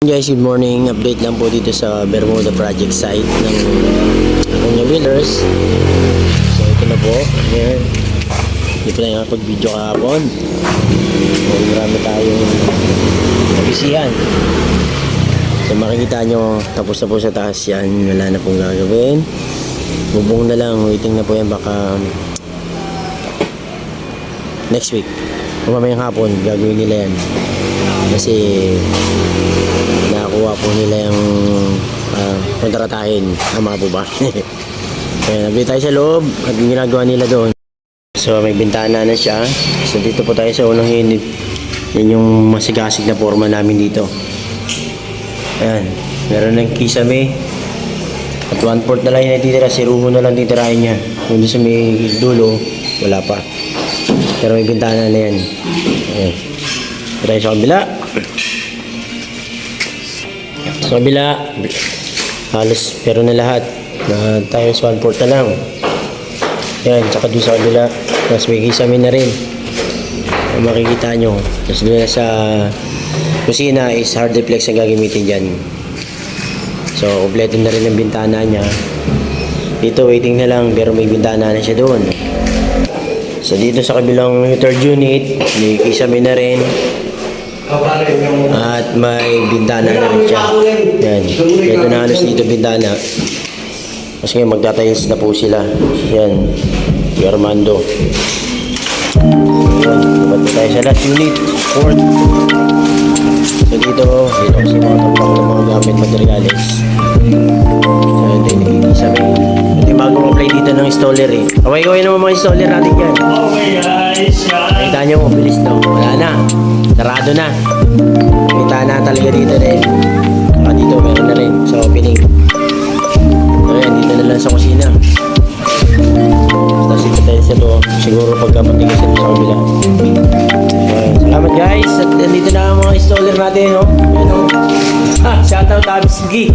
Guys, good morning. Update lang po dito sa Bermuda project site ng Acuña Millers. So ito na po. Ayan. Hindi po na nakapag-video kahapon. So, marami tayong nabisihan. So makikita nyo, tapos na po sa taas yan. Wala na pong gagawin. Bubong na lang. Waiting na po yan baka next week. Kung mamayang hapon, gagawin nila yan. Kasi nakakuha po nila yung kontratahin. Tama po ba? Kaya nabili tayo sa loob at yung ginagawa nila doon. So may bintana na siya. So dito po tayo sa unang unit. Yan yung masigasig na forma namin dito. Ayan. Meron ng kisame. At 1/4 na lang yung natitira. Si Ruho na lang titirahin niya. Kung doon sa may dulo, wala pa. Pero may bintana na yan. Ayan. Dito tayo sa kabila. Sa kabila, halos pero na lahat. Tayo sa 1/4 na lang. Yan, tsaka doon sa kabila. Tapos may kisame na rin. Makikita nyo. Tapos doon sa kusina is hard reflex ang gagamitin dyan. So, kompleto na rin ang bintana niya. Dito, waiting na lang. Pero may bintana na siya doon. So, dito sa kabilang third unit, may kisame na rin. At may bintana na rin siya. Yan. Ito na halos dito bintana. Kasi ngayon magtatiles na po sila. Yan. Si Armando. Yan. Dibat tayo sa last unit. Fourth. So dito kasi mga tampang ng mga gamit materials. So ito yung nakikisami. Ito yung bagong apply dito ng installer eh. Kaway-kaway naman mga installer natin yan. Nakita nyo, mabilis daw. Wala na. Sarado na. Kita na talaga dito rin. Saka dito meron na rin sa opening. So yan, dito na lang sa kusina. Basta sinatayin sa to. Siguro pagka matigas ito sa kabila. So yan, salamat guys. At dito na ang mga installer natin. No? Yan, no? Shoutout Abis G.